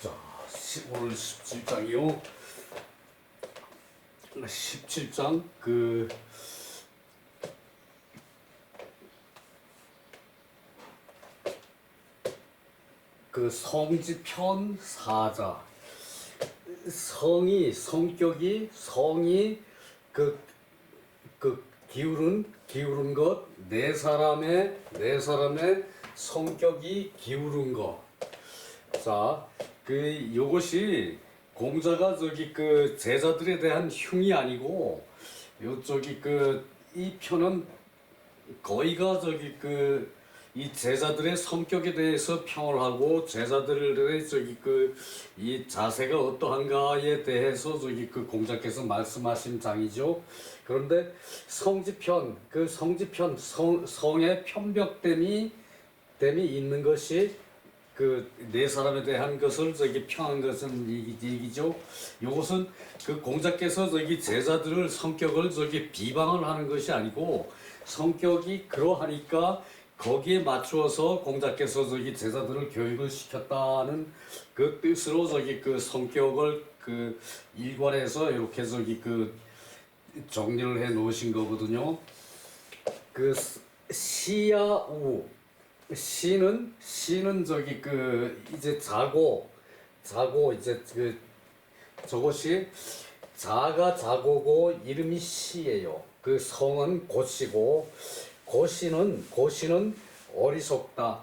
자, 오늘 17장이요. 17장 그 성지편 사자. 성격이 기울은 것, 네 사람의 성격이 기울은 것. 자, 요것이 공자가 제자들에 대한 흉이 아니고, 이 편은 거의가 이 제자들의 성격에 대해서 평을 하고, 제자들의 이 자세가 어떠한가에 대해서 공자께서 말씀하신 장이죠. 그런데 성지편, 성의 편벽됨이 있는 것이 네 사람에 대한 것을 평한 것은 얘기죠. 이것은 공자께서 제자들을 성격을 비방을 하는 것이 아니고, 성격이 그러하니까 거기에 맞추어서 공자께서 제자들을 교육을 시켰다는 그 뜻으로 성격을 일관해서 이렇게 정리를 해 놓으신 거거든요. 시야우, 시는 이제 자고 이제 저것이 자가 자고고 이름이 시예요. 성은 고시고, 고시는 어리석다.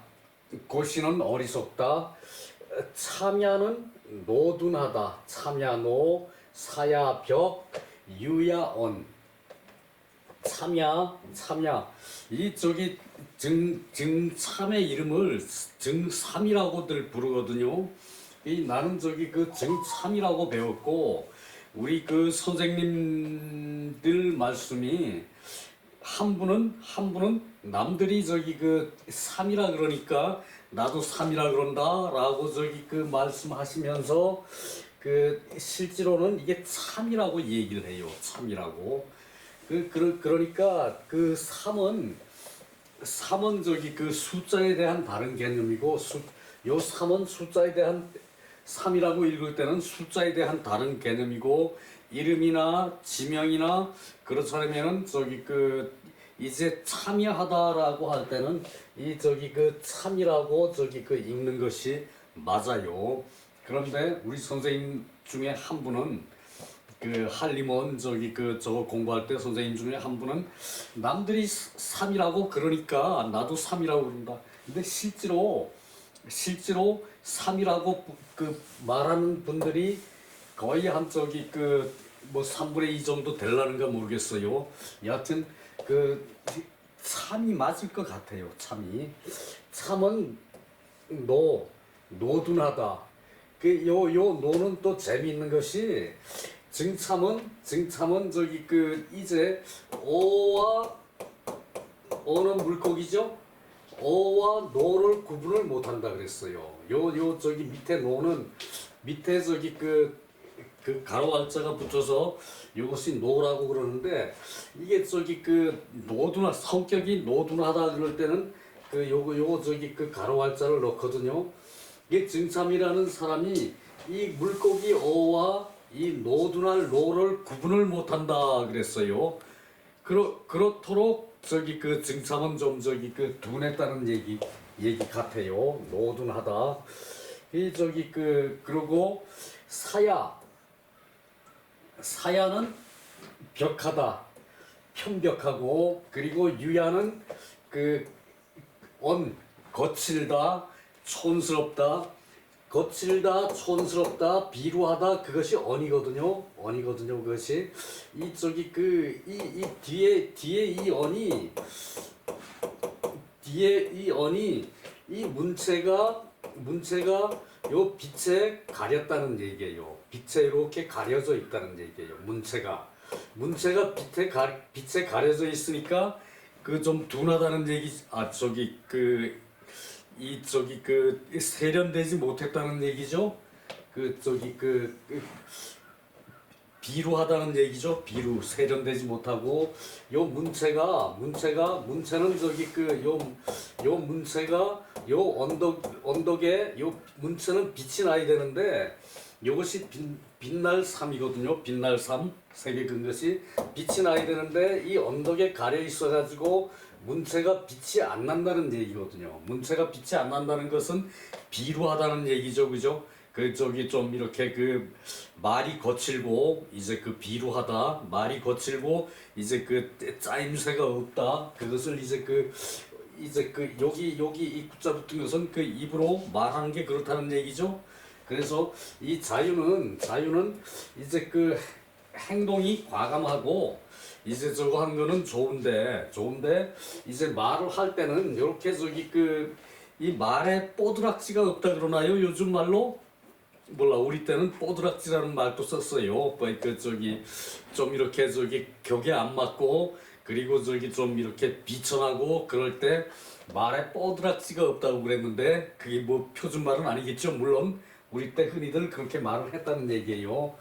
참야는 노둔하다. 참야노, 사야벽, 유야언. 참야. 이 증참의 이름을 증삼이라고들 부르거든요. 나는 증참이라고 배웠고, 우리 선생님들 말씀이 한 분은 남들이 삼이라 그러니까 나도 삼이라 그런다라고 말씀하시면서 실제로는 이게 참이라고 얘기를 해요. 참이라고. 그러니까 삼은 숫자에 대한 다른 개념이고, 요 삼은 숫자에 대한, 삼이라고 읽을 때는 숫자에 대한 다른 개념이고, 이름이나 지명이나 그렇다면은 이제 참여하다라고 할 때는 참이라고 읽는 것이 맞아요. 그런데 우리 선생님 중에 한 분은 한림원 저거 공부할 때 선생님 중에 한 분은 남들이 삼이라고 그러니까 나도 삼이라고 그런다. 근데 실제로 삼이라고 말하는 분들이 거의 한 3분의 2 정도 되려는가 모르겠어요. 여하튼 참이 맞을 것 같아요. 참은 노둔하다. 요 노는 또 재미있는 것이, 증참은 이제 어는 물고기죠. 어와 노를 구분을 못한다 그랬어요. 밑에 노는 밑에 가로 알자가 붙어서 이것이 노라고 그러는데, 이게 성격이 노둔하다 그럴 때는 요거 가로 알자를 넣거든요. 이게 증참이라는 사람이 이 물고기 어와 이 노둔할 노를 구분을 못한다 그랬어요. 그렇도록 증참은 좀 둔했다는 얘기 같아요. 노둔하다. 그리고 사야는 벽하다, 편벽하고, 그리고 유야는 거칠다, 촌스럽다, 비루하다, 그것이 언이거든요. 그것이 이 뒤에 이 언이 이 문체가 요 빛에 가렸다는 얘기예요. 빛에 이렇게 가려져 있다는 얘기예요. 문체가 빛에 가려져 있으니까 좀 둔하다는 얘기. 세련되지 못했다는 얘기죠. 비루하다는 얘기죠. 세련되지 못하고, 문체는 요 문체가 요 언덕에 요 문체는 빛이 나야 되는데 요것이 빛날 삶이거든요. 빛날 삶 색에 근 것이 빛이 나야 되는데 이 언덕에 가려 있어 가지고 문체가 빛이 안 난다는 얘기거든요. 문체가 빛이 안 난다는 것은 비루하다는 얘기죠, 그죠? 그 저기 좀 이렇게 그 말이 거칠고 이제 그 비루하다, 말이 거칠고 이제 그 짜임새가 없다. 그것을 이제 그 여기 이 구자 붙은 것은 그 입으로 말하는 게 그렇다는 얘기죠. 그래서 이 자유는 이제 그 행동이 과감하고 이제 저거 한 거는 좋은데 이제 말을 할 때는 이렇게 저기 그 이 말에 뽀드락지가 없다 그러나요? 요즘 말로? 몰라, 우리 때는 뽀드락지라는 말도 썼어요. 그 저기 좀 이렇게 저기 격에 안 맞고 그리고 저기 좀 이렇게 비천하고 그럴 때 말에 뽀드락지가 없다고 그랬는데 그게 뭐 표준 말은 아니겠죠. 물론 우리 때 흔히들 그렇게 말을 했다는 얘기예요.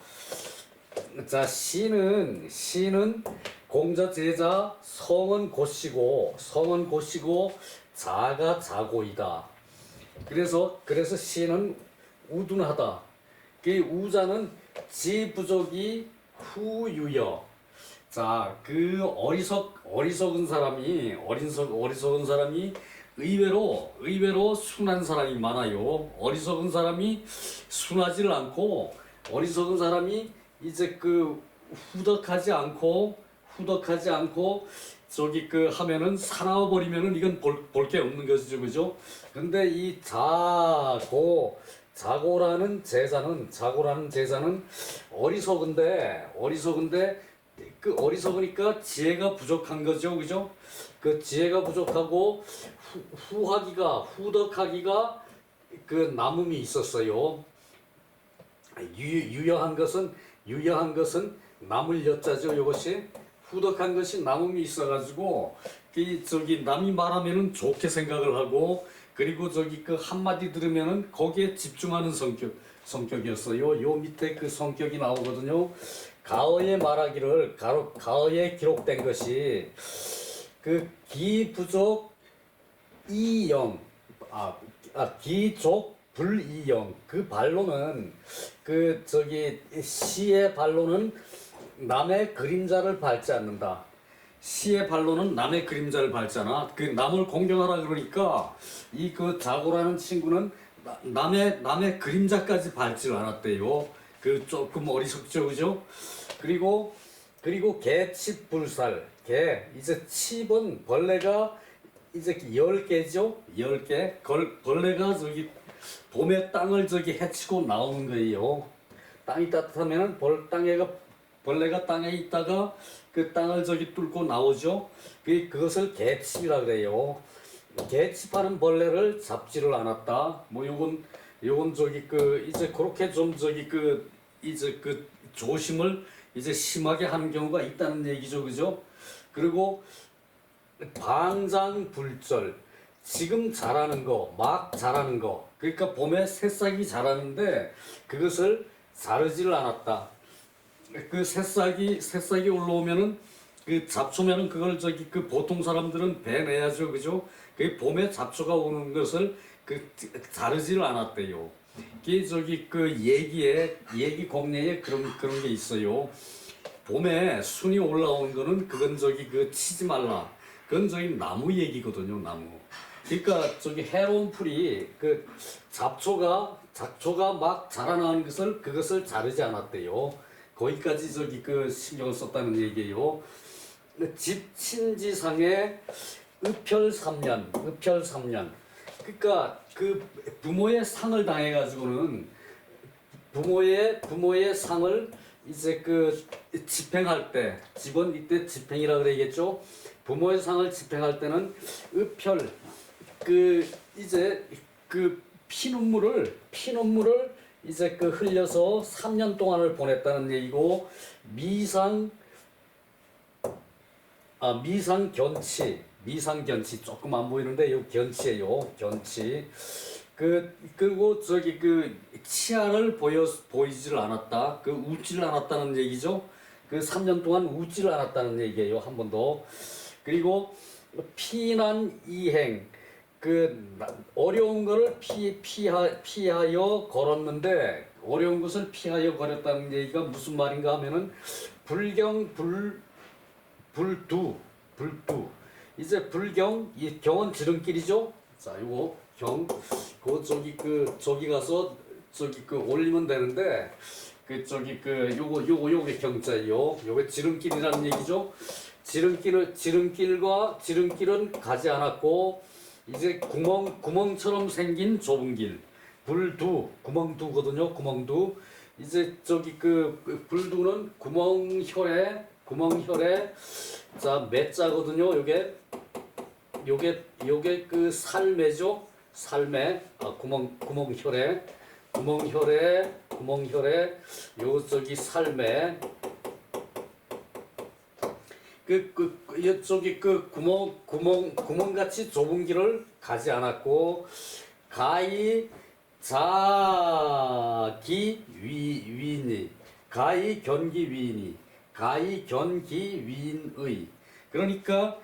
자, 시는 공자 제자 성은 고시고 자가 자고이다. 그래서 시는 우둔하다. 그 우자는 지부족이 후유여. 자, 그 어리석은 사람이 의외로 순한 사람이 많아요. 어리석은 사람이 순하지를 않고 어리석은 사람이 이제 그 후덕하지 않고 저기 그 하면은 사나워 버리면은 이건 볼 게 없는 것이죠, 그죠? 근데 이 자고라는 제자는 어리석은데 그 어리석으니까 지혜가 부족한 거죠, 그죠? 그 지혜가 부족하고 후덕하기가 그 남음이 있었어요. 유여한 것은 남을 여자죠. 이것이 후덕한 것이 남음이 있어가지고 이 저기 남이 말하면은 좋게 생각을 하고 그리고 저기 그 한마디 들으면은 거기에 집중하는 성격이었어요. 요 밑에 그 성격이 나오거든요. 가어의 말하기를 가어에 기록된 것이 그 기부족 이영 기족 불이영 그 반론은 그 저기 시의 반론은 남의 그림자를 밟지 않는다. 시의 반론은 남의 그림자를 밟잖아. 그 남을 공경하라 그러니까 이 그 자고라는 친구는 남의 그림자까지 밟지를 않았대요. 그 조금 어리석죠, 그죠? 그리고 개칩불살 이제 칩은 벌레가 이제 10개죠. 10개 벌레가 저기 봄에 땅을 저기 헤치고 나오는 거예요. 땅이 따뜻하면은 벌레가 땅에 있다가 그 땅을 저기 뚫고 나오죠. 그것을 개칩이라 그래요. 개칩하는 벌레를 잡지를 않았다. 뭐 요건 저기 그 이제 그렇게 좀 저기 그 이제 그 조심을 이제 심하게 하는 경우가 있다는 얘기죠, 그죠? 그리고 방장불절 지금 자라는 거, 막 자라는 거. 그러니까 봄에 새싹이 자라는데 그것을 자르지를 않았다. 그 새싹이 올라오면은 그 잡초면은 그걸 저기 그 보통 사람들은 베내야죠, 그죠? 그 봄에 잡초가 오는 것을 그 자르지를 않았대요. 그 저기 그 얘기 공례에 그런 게 있어요. 봄에 순이 올라온 거는 그건 저기 그 치지 말라. 그건 저기 나무 얘기거든요, 나무. 그러니까 저기 해로운 풀이 그 잡초가 막 자라나는 그것을 자르지 않았대요. 거기까지 저기 그 신경을 썼다는 얘기예요. 집친지상의 의펼 3년. 그러니까 그 부모의 상을 당해가지고는 부모의 상을 이제 그 집행할 때 집은 이때 집행이라 그래야겠죠. 부모의 상을 집행할 때는 의펼 그 이제 그 피눈물을 이제 그 흘려서 3년 동안을 보냈다는 얘기고 미상견치 조금 안 보이는데 요 견치예요. 견치. 그리고 저기 그 치안을 보이지를 않았다. 그 웃지를 않았다는 얘기죠. 그 3년 동안 웃지를 않았다는 얘기예요. 한 번도. 그리고 피난 이행 어려운 거를 피하여 걸었는데 어려운 것을 피하여 걸었다는 얘기가 무슨 말인가 하면은 불두 이제 불경 이 경은 지름길이죠. 자 요거 저기 가서 올리면 되는데 요게 경자요. 요게 지름길이라는 얘기죠. 지름길은 가지 않았고 이제 구멍처럼 생긴 좁은 길 구멍두거든요. 구멍두 이제 불두는 구멍혈에 자 매자거든요. 요게 살매죠. 살매 구멍혈에 요 살매 구멍같이 좁은 길을 가지 않았고 가히 자기 위인이 가히 견기 위인의 그러니까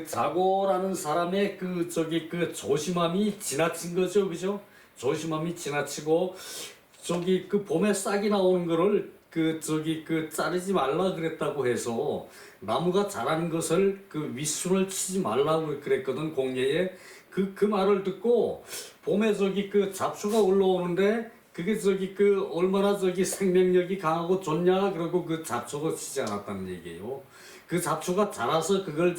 자고라는 사람의 조심함이 지나친 거죠. 그죠? 조심함이 지나치고 봄에 싹이 나오는 거를 자르지 말라 그랬다고 해서 나무가 자라는 것을 윗순을 치지 말라고 그랬거든. 공예에 그 말을 듣고 봄에 잡초가 올라오는데 그게 얼마나 생명력이 강하고 좋냐 그러고 잡초가 치지 않았다는 얘기예요. 그 잡초가 자라서 그걸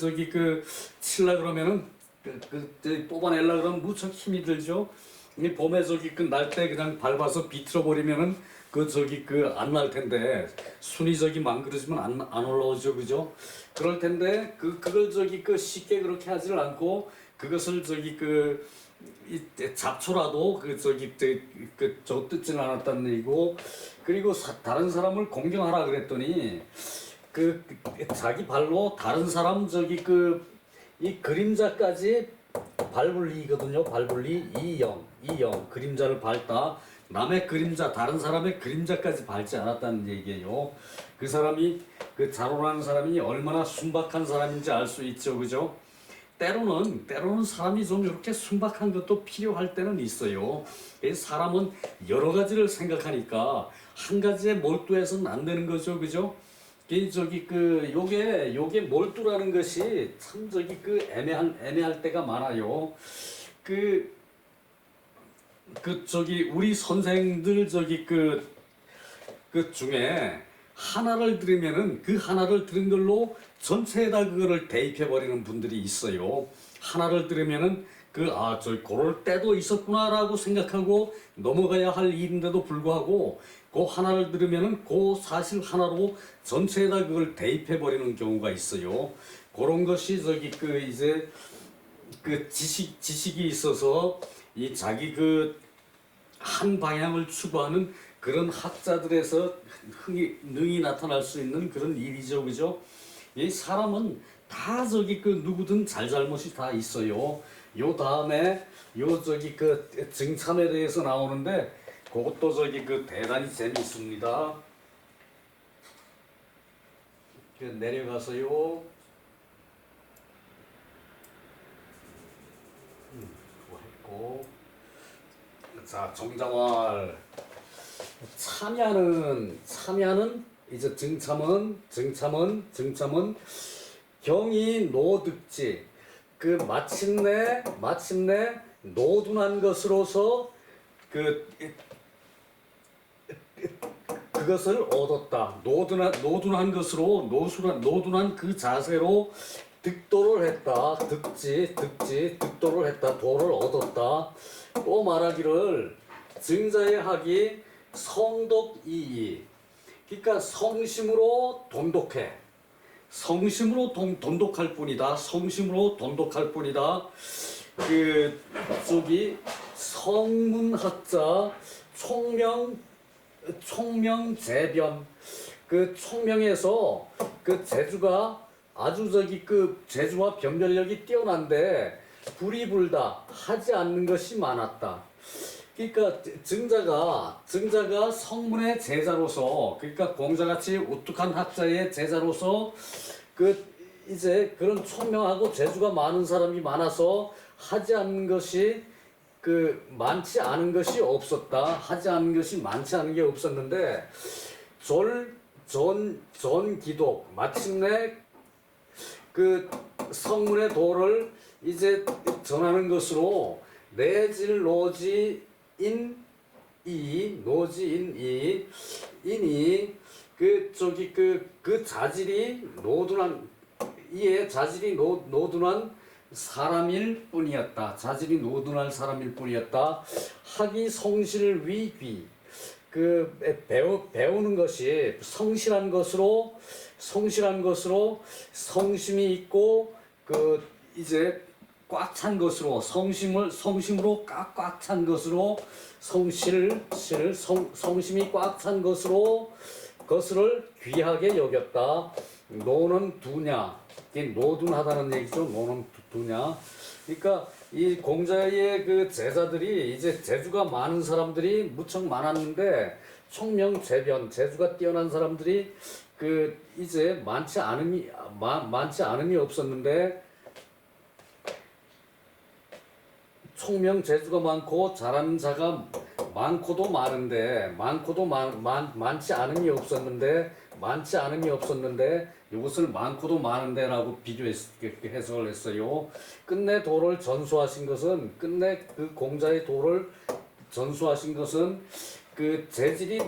칠라 그러면은 뽑아내려 그러면 무척 힘이 들죠. 이 봄에 날 때 그냥 밟아서 비틀어 버리면은 안 날 텐데 순이 망그러지면 안 올라오죠. 그죠? 그럴 텐데 그걸 쉽게 그렇게 하지를 않고 그것을 이 잡초라도 저 뜯지는 않았다는 얘기고 그리고 다른 사람을 공경하라 그랬더니 자기 발로 다른 사람 이 그림자까지 밟을 리거든요. 밟을 리 이영 그림자를 밟다 남의 그림자 다른 사람의 그림자까지 밟지 않았다는 얘기예요. 그 사람이 자로라는 사람이 얼마나 순박한 사람인지 알 수 있죠. 그죠? 때로는 사람이 좀 이렇게 순박한 것도 필요할 때는 있어요. 사람은 여러 가지를 생각하니까 한 가지에 몰두해서는 안 되는 거죠. 그죠? 요게 몰두라는 것이 참 애매할 때가 많아요. 우리 선생들 중에 하나를 들으면은 그 하나를 들은 걸로 전체에다 그거를 대입해 버리는 분들이 있어요. 하나를 들으면은 그럴 때도 있었구나라고 생각하고 넘어가야 할 일인데도 불구하고 그 하나를 들으면은 그 사실 하나로 전체에다 그걸 대입해 버리는 경우가 있어요. 그런 것이 이제 지식이 있어서 이 자기 한 방향을 추구하는 그런 학자들에서 능히 나타날 수 있는 그런 일이죠. 그죠? 이 사람은 다 누구든 잘잘못이 다 있어요. 요 다음에 증참에 대해서 나오는데 그것도 대단히 재미있습니다. 내려가서요. 그거 했고 자 정자왈 참야는 이제 증참은 경이 노득지 마침내 노둔한 것으로서 그것을 얻었다. 노둔한 것으로 노둔한 그 자세로 득도를 했다. 득도를 했다. 도를 얻었다. 또 말하기를 증자의 학이 성독이이. 그러니까 성심으로 돈독해. 성심으로 돈독할 뿐이다. 성심으로 돈독할 뿐이다. 성문학자 총명재변 총명에서 제주가 아주 제주와 변별력이 뛰어난데 불이 불다 하지 않는 것이 많았다. 그러니까 증자가 성문의 제자로서 그러니까 공자같이 우뚝한 학자의 제자로서 이제 그런 총명하고 재주가 많은 사람이 많아서 하지 않는 것이 그 많지 않은 것이 없었다. 하지 않은 것이 많지 않은 게 없었는데 전 기독 마침내 그 성문의 도를 이제 전하는 것으로 내질 노지인 노지인 인이 그 저기 그 자질이 노둔한 이에 자질이 노둔한 사람일 뿐이었다. 자질이 노둔한 사람일 뿐이었다. 학이 성실 위귀 그 배우는 것이 성실한 것으로 성심이 있고 그 이제 꽉 찬 것으로 성심으로 꽉 찬 것으로 성심이 꽉 찬 것을 귀하게 여겼다. 노는 두냐, 이게 노둔하다는 얘기죠. 노는 두냐. 그러니까 이 공자의 그 제자들이 이제 재주가 많은 사람들이 무척 많았는데 총명재변 재주가 뛰어난 사람들이 그 이제 많지 않음이 없었는데 총명재주가 많고 잘하는 자가 많고도 많은데 많지 않음이 없었는데 이것을 많고도 많은데라고 해석을 했어요. 끝내 도를 전수하신 것은 그 공자의 도를 전수하신 것은 그 자질이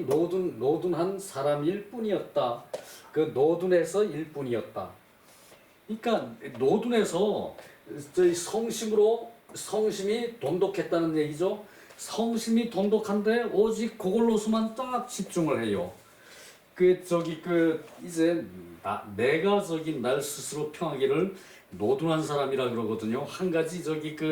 노둔한 사람일 뿐이었다. 그 노둔해서 일 뿐이었다. 그러니까 노둔해서 저희 성심이 돈독했다는 얘기죠. 성심이 돈독한데 오직 그걸로서만 딱 집중을 해요. 이제 내가 날 스스로 평하기를 노둔한 사람이라 그러거든요. 한 가지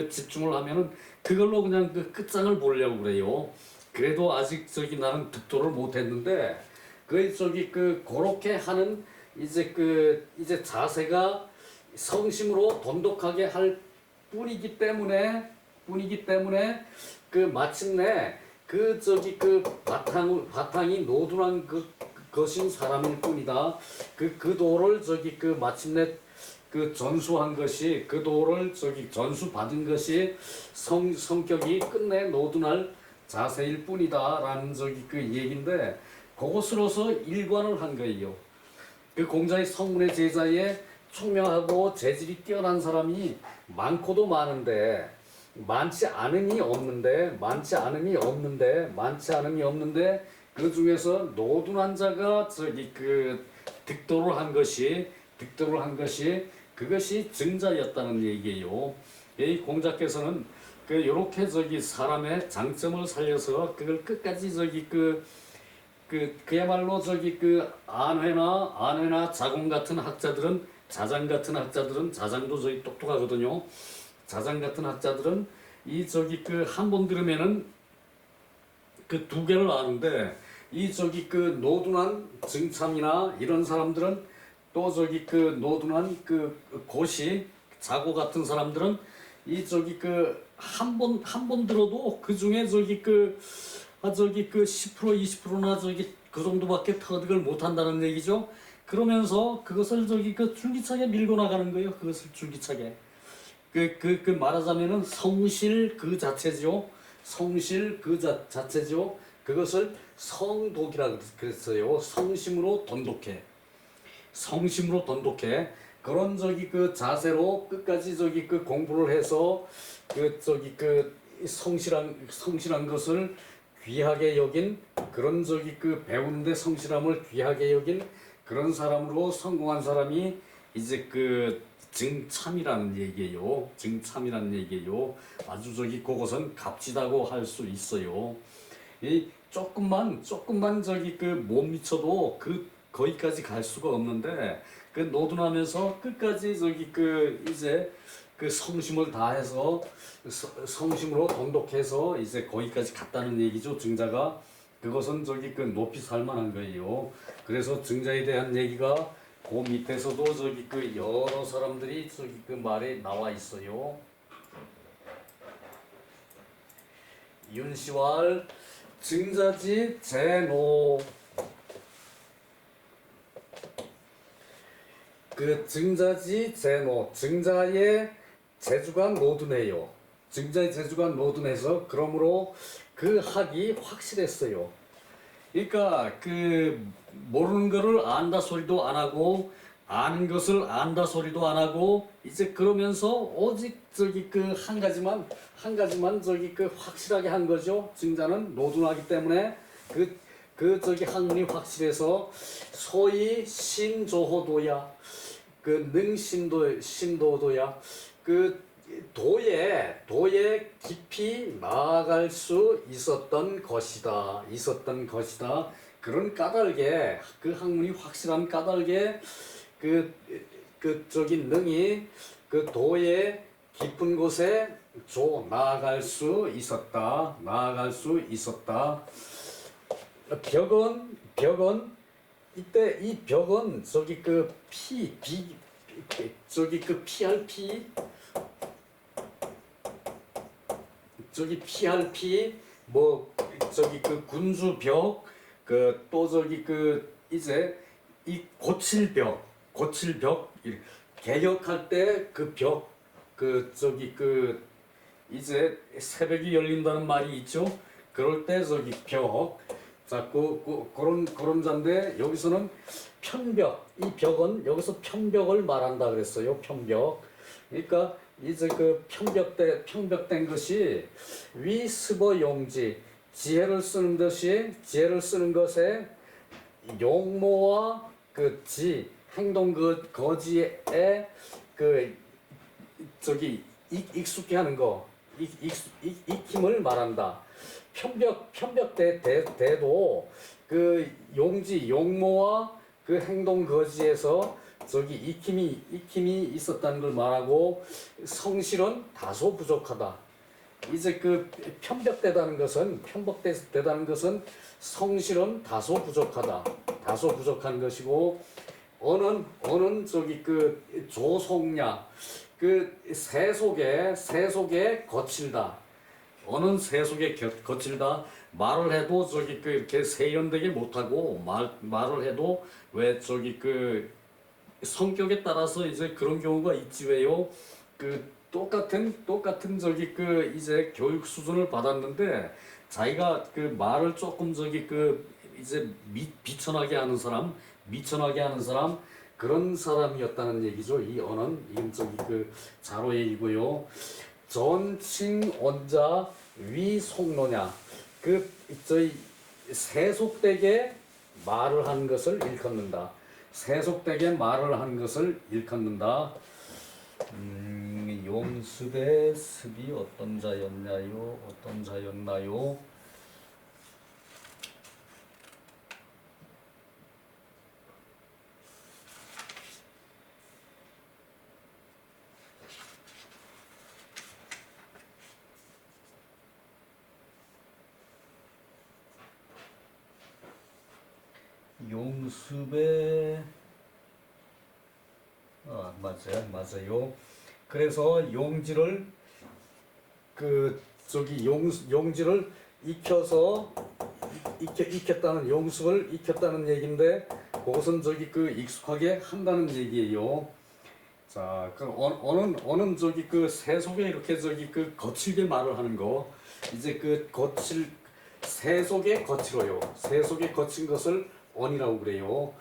집중을 하면은 그걸로 그냥 그 끝장을 보려고 그래요. 그래도 아직 나는 득도를 못했는데 그렇게 하는 이제 자세가 성심으로 돈독하게 할 뿐이기 때문에 그 마침내 바탕이 노둔한 것인 사람일 뿐이다. 그 도를 마침내 전수한 것이 그 도를 전수받은 것이 성격이 끝내 노둔할 자세일 뿐이다라는 얘기인데 그것으로서 일관을 한 거예요. 그 공자의 성문의 제자에 총명하고 재질이 뛰어난 사람이 많고도 많은데 많지 않음이 없는데 그 중에서 노둔한 자가 득도를 한 것이 그것이 증자였다는 얘기예요. 이 공자께서는 요렇게 자람의 장점을 살려서 그걸 끝까지 그야말로 안회나 자공 같은 학자들은 자장 같은 학자들은 자장도 똑똑하거든요. 자장 같은 학자들은 한 번 들으면은 그 두 개를 아는데 노둔한 증참이나 이런 사람들은 또 노둔한 고시 자고 같은 사람들은 한 번 들어도 그 중에 10% 20%나 그 정도밖에 터득을 못 한다는 얘기죠. 그러면서 그것을 줄기차게 밀고 나가는 거예요. 그것을 줄기차게. 말하자면은 성실 그 자체죠. 그것을 성독이라고 그랬어요. 성심으로 돈독해. 그런 자세로 끝까지 공부를 해서 성실한 것을 귀하게 여긴 그런 배우는데 성실함을 귀하게 여긴 그런 사람으로 성공한 사람이 이제 증참이라는 얘기예요. 아주 그것은 값지다고 할 수 있어요. 이 조금만 못 미쳐도 거기까지 갈 수가 없는데 노둔하면서 끝까지 이제 성심을 다해서 성심으로 돈독해서 이제 거기까지 갔다는 얘기죠. 증자가 그것은 높이 살만한 거예요. 그래서 증자에 대한 얘기가 그 밑에서도 여러 사람들이 말에 나와 있어요. 윤시왈 증자지 제노 증자지 제노 증자의 재주가 노둔해요. 증자의 재주가 노둔해서 그러므로 그 학이 확실했어요. 그러니까 그 모르는 거를 안다 소리도 안 하고 아는 것을 안다 소리도 안 하고 이제 그러면서 오직 저기 그 한 가지만 저기 그 확실하게 한 거죠. 증자는 노둔하기 때문에 그 저기 학문이 확실해서 소위 신조호도야 그 능신도도야 그 도에 깊이 나아갈 수 있었던 것이다. 그런 까닭에 그 학문이 확실한 까닭에 그 저기 능이 그 도의 깊은 곳에 나아갈 수 있었다. 벽은 이때 이 벽은 저기 그 피할 피 저기 피할 피 뭐 저기 그 군주벽 그 또 저기 그 이제 이 고칠 벽 개혁할 때 그 벽 그 저기 그 이제 새벽이 열린다는 말이 있죠. 그럴 때 저기 벽 자꾸 그런 잔데 여기서는 편벽 이 벽은 여기서 편벽을 말한다 그랬어요. 편벽 그러니까 이제 그 편벽된 것이 위스버 용지 지혜를 쓰는 것에 용모와 그 행동 거지에 그 저기 익숙해 하는 거 익힘을 말한다. 편벽대도 그 용모와 그 행동 거지에서 저기 익힘이 있었다는 걸 말하고 성실은 다소 부족하다. 이제 그 편벽되다는 것은 성실은 다소 부족한 것이고 어는 저기 그 조속냐 그 세속에 거칠다. 어는 세속에 거칠다. 말을 해도 저기 그 이렇게 세련되게 못하고 말을 해도 왜 저기 그 성격에 따라서 이제 그런 경우가 있지 왜요? 그 똑같은 저기 그 이제 교육 수준을 받았는데 자기가 그 말을 조금 저기 그 이제 비천하게 하는 사람 그런 사람이었다는 얘기죠. 이 언은 이건 저기 그 자로 얘기고요. 전칭 원자 위속노냐 그 저희 세속되게 말을 한 것을 일컫는다. 용습의 습이 어떤 자였나요? 용습의 맞아요. 그래서 용지를 익혔다는 용습을 익혔다는 얘기인데 그것은 저기 그 익숙하게 한다는 얘기예요. 자, 그 어는 저기 그 세속에 이렇게 저기 그 거칠게 말을 하는 거 이제 그 세속에 거칠어요. 세속에 거친 것을 언이라고 그래요.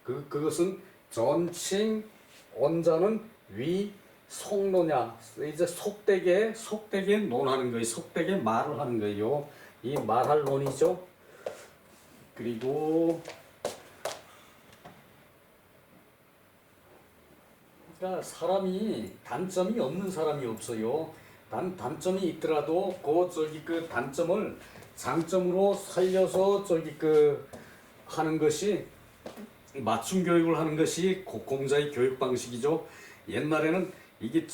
그것은 전칭 원자는 위 속노냐 이제 속되게 논하는 거예요. 속되게 말을 하는 거예요. 이 말할 논이죠. 그리고 그러니까 사람이 단점이 없는 사람이 없어요. 단점이 있더라도 그 단점을 장점으로 살려서 하는 것이 맞춤 교육을 하는 것이 공자의 교육 방식이죠. 옛날에는 이게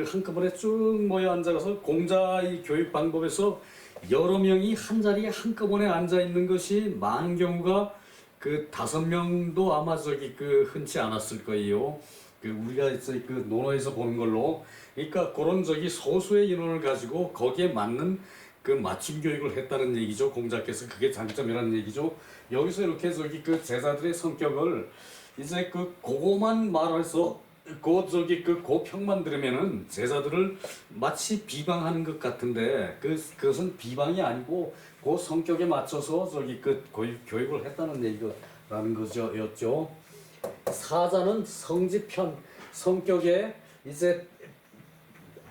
한꺼번에 쭉 모여 앉아서 공자의 교육 방법에서 여러 명이 한 자리에 한꺼번에 앉아 있는 것이 많은 경우가 5명도 아마 흔치 않았을 거예요. 우리가 논어에서 보는 걸로. 그러니까 그런 소수의 인원을 가지고 거기에 맞는 맞춤 교육을 했다는 얘기죠. 공자께서 그게 장점이라는 얘기죠. 여기서 이렇게 제자들의 성격을 이제 그거만 말해서 그 고평만 들으면은 제자들을 마치 비방하는 것 같은데 그것은 비방이 아니고 그 성격에 맞춰서 교육을 했다는 얘기라는 거죠. 사자는 성지편 성격에 이제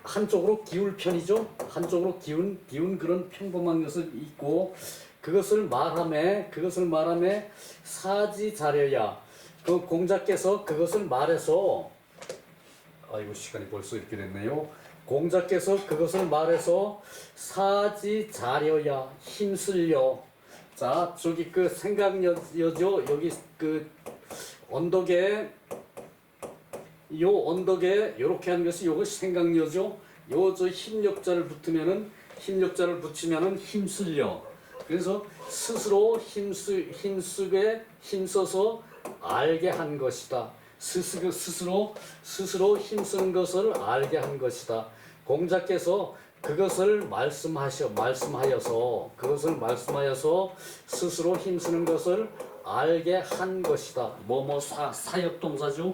한쪽으로 기울 편이죠. 한쪽으로 기운 그런 평범한 것을 있고 그것을 말함에 사지 자려야 그 공자께서 그것을 말해서 아이고 시간이 벌써 이렇게 됐네요. 공자께서 그것을 말해서 사지 자려야 힘쓸려. 자 저기 그 생각여죠. 여기 그 언덕에 요렇게 하는 것이 요거 생각여죠. 요 저 힘력자를 붙이면은 힘쓸려. 그래서 스스로 힘써서 알게 한 것이다. 스스로 힘쓰는 것을 알게 한 것이다. 공자께서 그것을 말씀하여서 스스로 힘쓰는 것을 알게 한 것이다. 사역동사죠.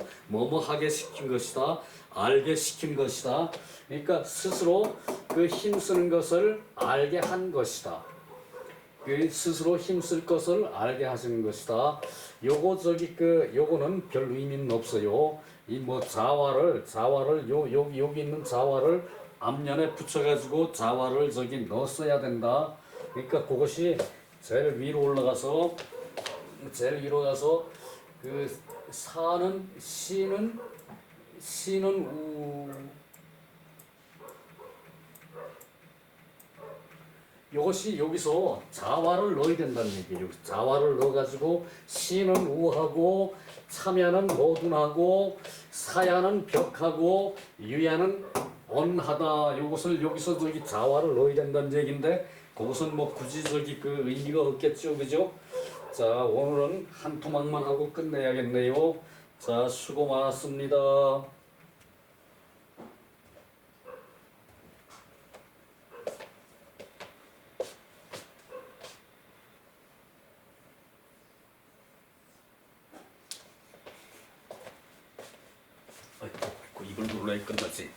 하게 시킨 것이다. 알게 시킨 것이다. 그러니까 스스로 그 힘쓰는 것을 알게 한 것이다. 그 스스로 힘쓸 것을 알게 하시는 것이다. 요거는 별 의미는 없어요. 이 자화를 여기 있는 자화를 앞면에 붙여가지고 자화를 넣었어야 된다. 그러니까 그것이 제일 위로 올라가서 그 시는 이것이 여기서 자화를 넣어야 된다는 얘기예요. 자화를 넣어가지고 시는 우하고 참야는 모둔하고 사야는 벽하고 유야는 언하다. 이것을 여기서 자화를 넣어야 된다는 얘기인데 그것은 굳이 그 의미가 없겠죠, 그죠? 자 오늘은 한 토막만 하고 끝내야겠네요. 자 수고 많았습니다. 이걸 눌러야 끝나지.